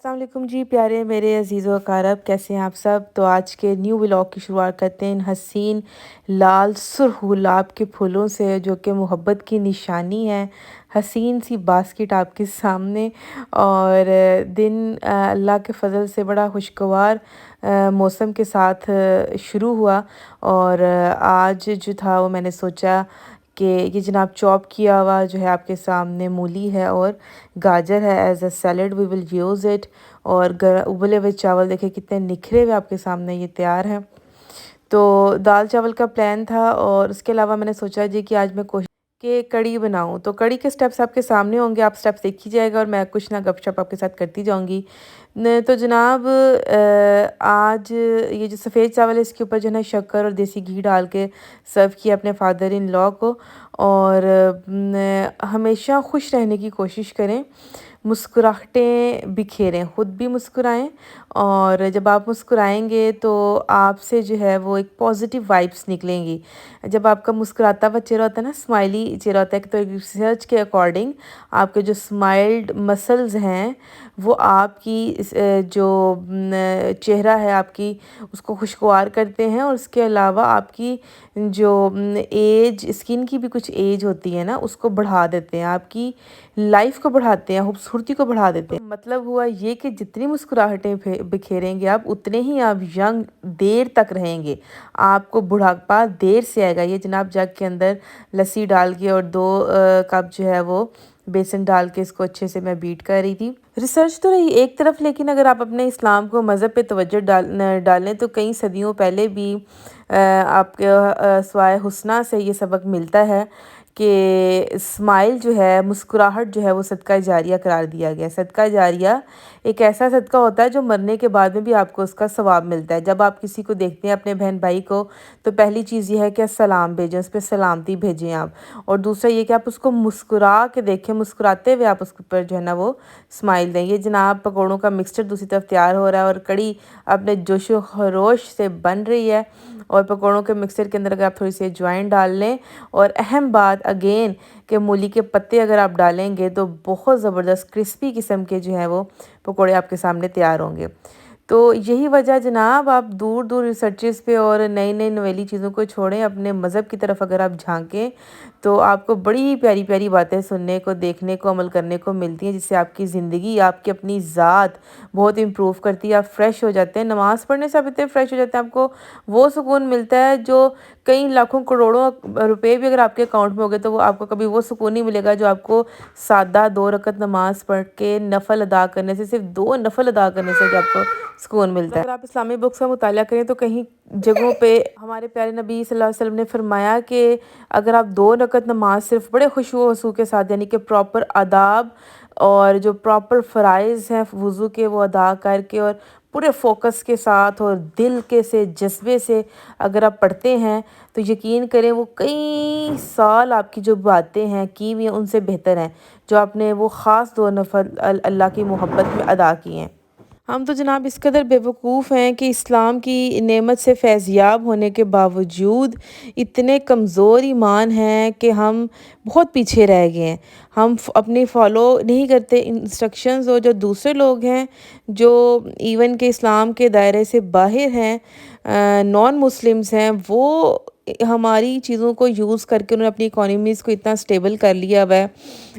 अस्सलाम वालेकुम जी प्यारे मेरे अज़ीज़ व अकारब, कैसे हैं आप सब। तो आज के न्यू व्लॉग की शुरुआत करते हैं इन हसीन लाल सुर्ख गुलाब के फूलों से, जो कि मोहब्बत की निशानी है। हसीन सी बास्केट आपके सामने। और दिन अल्लाह के फ़ज़ल से बड़ा खुशगवार मौसम के साथ शुरू हुआ। और आज जो था वो मैंने सोचा कि ये जनाब चॉप किया हुआ जो है आपके सामने मूली है और गाजर है, as a salad we will use it. और उबले हुए चावल देखे कितने निखरे हुए आपके सामने ये तैयार हैं। तो दाल चावल का प्लान था, और उसके अलावा मैंने सोचा जी कि आज मैं कोशिश कि कढ़ी बनाऊं। तो कढ़ी के स्टेप्स आपके सामने होंगे, आप स्टेप्स देख ही जाएगा और मैं कुछ ना गपशप आपके साथ करती जाऊंगी। तो जनाब आज ये जो सफ़ेद चावल है इसके ऊपर जो है ना शक्कर और देसी घी डाल के सर्व किया अपने फादर इन लॉ को। और हमेशा खुश रहने की कोशिश करें, मुस्कुराहटें बिखेरें, ख़ुद भी मुस्कुराएं। और जब आप मुस्कुराएंगे तो आपसे जो है वो एक पॉजिटिव वाइब्स निकलेंगी। जब आपका मुस्कुराता हुआ चेहरा होता है ना, स्माइली चेहरा होता है, तो रिसर्च के अकॉर्डिंग आपके जो स्माइल्ड मसल्स हैं वो आपकी जो चेहरा है आपकी उसको खुशगवार करते हैं। और उसके अलावा आपकी जो एज, स्किन की भी कुछ एज होती है ना, उसको बढ़ा देते हैं, आपकी लाइफ को बढ़ाते हैं, खूबसूरती को बढ़ा देते हैं। मतलब हुआ ये कि जितनी मुस्कुराहटें बिखेरेंगे आप, उतने ही आप यंग देर तक रहेंगे। आपको बुढ़ापा देर से आएगा। ये जनाब जग के अंदर लस्सी डाल के और 2 कप जो है वो बेसन डाल के इसको अच्छे से मैं बीट कर रही थी। रिसर्च तो रही एक तरफ, लेकिन अगर आप अपने इस्लाम को मज़हब पे तवज्जो डालें तो कई सदियों पहले भी आपके स्वाय हुस्ना से ये सबक मिलता है कि स्माइल जो है, मुस्कुराहट जो है वो सदका जारिया करार दिया गया है। सदका जारिया एक ऐसा सदका होता है जो मरने के बाद में भी आपको उसका सवाब मिलता है। जब आप किसी को देखते हैं, अपने बहन भाई को, तो पहली चीज़ ये है कि सलाम भेजें, उस पर सलामती भेजें आप। और दूसरा ये कि आप उसको मुस्कुरा के देखें, मुस्कुराते हुए आप उसके ऊपर जो है ना वो स्माइल दें। ये जनाब पकौड़ों का मिक्सचर दूसरी तरफ तैयार हो रहा है और कड़ी अपने जोशो खरोश से बन रही है। और पकौड़ों के मिक्सचर के अंदर अगर आप थोड़ी सी अजवाइन डाल लें, और अहम बात अगेन कि मूली के पत्ते अगर आप डालेंगे तो बहुत ज़बरदस्त क्रिस्पी किस्म के जो है वो पकौड़े आपके सामने तैयार होंगे। तो यही वजह जनाब, आप दूर दूर रिसर्चेस पे और नई नई नवेली चीज़ों को छोड़ें, अपने मज़हब की तरफ अगर आप झांकें तो आपको बड़ी प्यारी प्यारी बातें सुनने को, देखने को, अमल करने को मिलती हैं, जिससे आपकी ज़िंदगी, आपकी अपनी ज़ात बहुत इम्प्रूव करती है। आप फ्रेश हो जाते हैं, नमाज़ पढ़ने से आप इतने फ्रेश हो जाते हैं, आपको वो सुकून मिलता है जो कई लाखों करोड़ों रुपए भी अगर आपके अकाउंट में हो गए तो वो आपको कभी वो सुकून नहीं मिलेगा जो आपको सादा 2 रकत नमाज पढ़ के नफल अदा करने से, सिर्फ 2 नफल अदा करने से जो आपको सुकून मिलता है। अगर आप इस्लामी बुक्स का मुताला करें तो कहीं जगहों पे हमारे प्यारे नबी सल्लल्लाहु अलैहि वसल्लम ने फरमाया कि अगर आप 2 रकत नमाज सिर्फ बड़े खुशू वसू के साथ, यानी कि प्रॉपर आदाब और जो प्रॉपर फ़राइज़ हैं वज़ू के, वो अदा करके और पूरे फोकस के साथ और दिल के से जज्बे से अगर आप पढ़ते हैं तो यकीन करें वो कई साल आपकी जो बातें हैं की हुई हैं उनसे बेहतर हैं, जो आपने वो ख़ास 2 नफल अल्लाह की मोहब्बत में अदा किए हैं। हम तो जनाब इस कदर बेवकूफ़ हैं कि इस्लाम की नेमत से फैज़याब होने के बावजूद इतने कमज़ोर ईमान हैं कि हम बहुत पीछे रह गए हैं। हम अपनी फॉलो नहीं करते इंस्ट्रक्शंस, और जो दूसरे लोग हैं जो इवन के इस्लाम के दायरे से बाहर हैं, नॉन मुस्लिम्स हैं, वो हमारी चीज़ों को यूज़ करके उन्होंने अपनी इकोनॉमीज़ को इतना स्टेबल कर लिया हुआ है।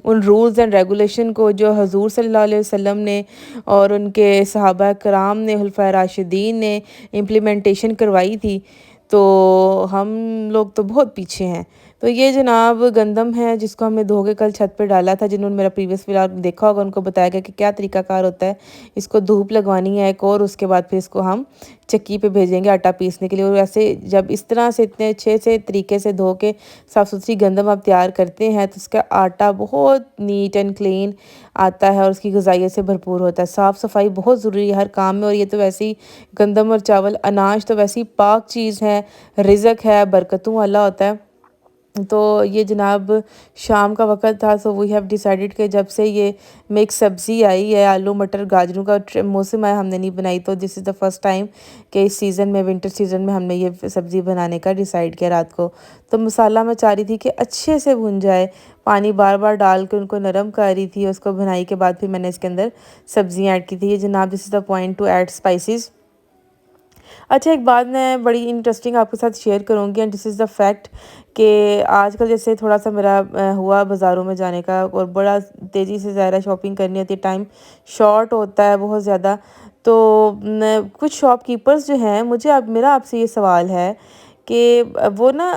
उन रूल्स एंड रेगुलेशन को जो हजूर सल्लल्लाहु अलैहि वसल्लम ने और उनके सहाबा कराम ने, खुलफाए राशिदीन ने इम्प्लीमेंटेशन करवाई थी, तो हम लोग तो बहुत पीछे हैं। तो ये जनाब गंदम है जिसको हमने धो के कल छत पे डाला था। जिन्होंने मेरा प्रीवियस व्लॉग देखा होगा उनको बताया गया कि क्या तरीकाकार होता है। इसको धूप लगवानी है एक और, उसके बाद फिर इसको हम चक्की पे भेजेंगे आटा पीसने के लिए। और ऐसे जब इस तरह से इतने अच्छे से तरीके से धो के साफ़ सुथरी गंदम आप तैयार करते हैं तो उसका आटा बहुत नीट एंड क्लीन आता है और उसकी ग़िज़ाइयत से भरपूर होता है। साफ़ सफाई बहुत ज़रूरी है हर काम में। और ये तो वैसे ही गंदम और चावल, अनाज तो वैसे ही पाक चीज़ है, रिज़्क है, बरकतों वाला होता है। تو یہ جناب شام کا وقت تھا، سو وی ہیو ڈیسائیڈڈ کہ جب سے یہ مکس سبزی آئی ہے، آلو مٹر گاجروں کا موسم آیا، ہم نے نہیں بنائی، تو دس از دا فرسٹ ٹائم کہ اس سیزن میں، ونٹر سیزن میں ہم نے یہ سبزی بنانے کا ڈیسائیڈ کیا رات کو۔ تو مسالہ میں چاہ رہی تھی کہ اچھے سے بھن جائے، پانی بار بار ڈال کے ان کو نرم کر رہی تھی، اس کو بھنائی کے بعد پھر میں نے اس کے اندر سبزیاں ایڈ کی تھی۔ یہ جناب this is the point to add spices. اچھا، ایک بات میں بڑی انٹرسٹنگ آپ کے ساتھ شیئر کروں گی، and this is the fact کہ آج کل جیسے تھوڑا سا میرا ہوا بازاروں میں جانے کا، اور بڑا تیزی سے ظاہرہ شاپنگ کرنی ہوتی ہے، ٹائم شارٹ ہوتا ہے بہت زیادہ، تو کچھ شاپ کیپرز جو ہیں، میرا آپ سے یہ سوال ہے کہ وہ نا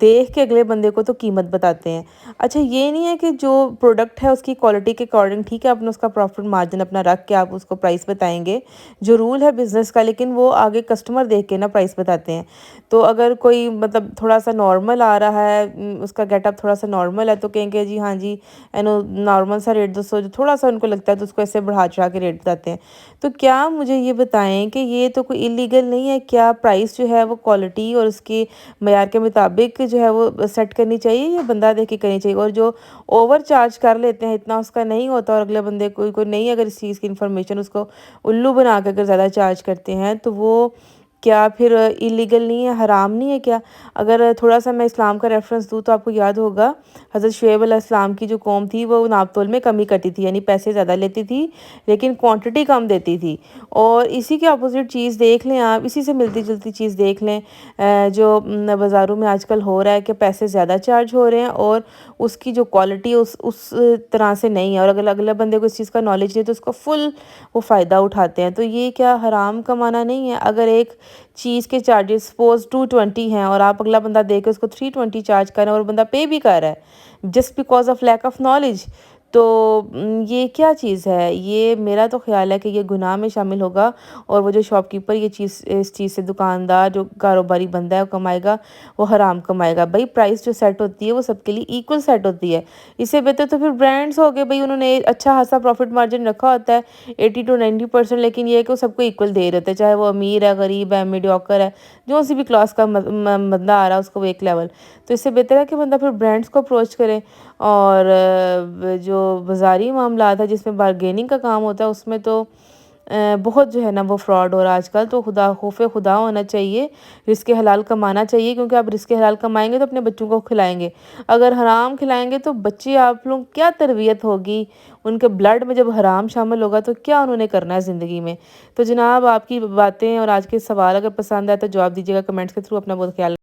دیکھ کے اگلے بندے کو تو قیمت بتاتے ہیں۔ اچھا، یہ نہیں ہے کہ جو پروڈکٹ ہے اس کی کوالٹی کے اکارڈنگ ٹھیک ہے، آپ نے اس کا پروفٹ مارجن اپنا رکھ کے آپ اس کو پرائس بتائیں گے، جو رول ہے بزنس کا، لیکن وہ آگے کسٹمر دیکھ کے نا پرائس بتاتے ہیں۔ تو اگر کوئی مطلب تھوڑا سا نارمل آ رہا ہے، اس کا گیٹ اپ تھوڑا سا نارمل ہے، تو کہیں گے جی ہاں جی نارمل سا ریٹ دو، جو تھوڑا سا ان کو لگتا ہے تو اس کو ایسے بڑھا چڑھا کے ریٹ بتاتے ہیں۔ تو کیا مجھے یہ بتائیں کہ یہ تو کوئی اللیگل نہیں ہے؟ کیا پرائس جو ہے وہ کوالٹی اور اس کے معیار کے مطابق جو ہے وہ سیٹ کرنی چاہیے، یا بندہ دیکھ کے کرنی چاہیے؟ اور جو اوور چارج کر لیتے ہیں، اتنا اس کا نہیں ہوتا، اور اگلے بندے کوئی نہیں اگر اس چیز کی انفارمیشن، اس کو الو بنا کے اگر زیادہ چارج کرتے ہیں، تو وہ کیا پھر اللیگل نہیں ہے، حرام نہیں ہے کیا؟ اگر تھوڑا سا میں اسلام کا ریفرنس دوں تو آپ کو یاد ہوگا، حضرت شعیب علیہ السلام کی جو قوم تھی وہ ناپ تول میں کمی کرتی تھی، یعنی پیسے زیادہ لیتی تھی لیکن کوانٹٹی کم دیتی تھی۔ اور اسی کے اپوزٹ چیز دیکھ لیں آپ، اسی سے ملتی جلتی چیز دیکھ لیں جو بازاروں میں آج کل ہو رہا ہے کہ پیسے زیادہ چارج ہو رہے ہیں، اور اس کی جو کوالٹی اس طرح سے نہیں ہے، اور اگر اگلے بندے کو اس چیز کا نالج نہیں ہے تو اس کو فل وہ فائدہ اٹھاتے ہیں۔ تو یہ کیا حرام کمانا نہیں ہے؟ اگر ایک چیز کے چارجز سپوز 220 ہیں، اور آپ اگلا بندہ دے کے اس کو 320 چارج کر رہے ہیں، اور بندہ پے بھی کر رہا ہے just because of lack of knowledge, تو یہ کیا چیز ہے؟ یہ میرا تو خیال ہے کہ یہ گناہ میں شامل ہوگا، اور وہ جو شاپ کیپر اس چیز سے، دکاندار جو کاروباری بندہ ہے وہ کمائے گا، وہ حرام کمائے گا۔ بھائی پرائس جو سیٹ ہوتی ہے وہ سب کے لیے ایکول سیٹ ہوتی ہے۔ اس سے بہتر تو پھر برانڈز ہو گئے، بھائی انہوں نے اچھا خاصا پروفٹ مارجن رکھا ہوتا ہے 80 to 90%، لیکن یہ ہے کہ وہ سب کو ایکول دے رہے ہوتے ہیں، چاہے وہ امیر ہے، غریب ہے، میڈیوکر ہے، جو سی بھی کلاس کا بندہ آ رہا ہے اس کو وہ ایک لیول۔ تو اس سے بہتر ہے کہ بندہ پھر برانڈز کو اپروچ کرے، اور جو بازاری معاملات ہے جس میں بارگیننگ کا کام ہوتا ہے، اس میں تو بہت جو ہے نا وہ فراڈ ہو رہا ہے آج کل۔ تو خوف خدا ہونا چاہیے، رزق حلال کمانا چاہیے، کیونکہ آپ رزق حلال کمائیں گے تو اپنے بچوں کو کھلائیں گے۔ اگر حرام کھلائیں گے تو بچے آپ لوگ کیا تربیت ہوگی؟ ان کے بلڈ میں جب حرام شامل ہوگا تو کیا انہوں نے کرنا ہے زندگی میں؟ تو جناب آپ کی باتیں اور آج کے سوال اگر پسند آئے تو جواب دیجیے گا کمنٹس کے تھرو۔ اپنا بہت خیال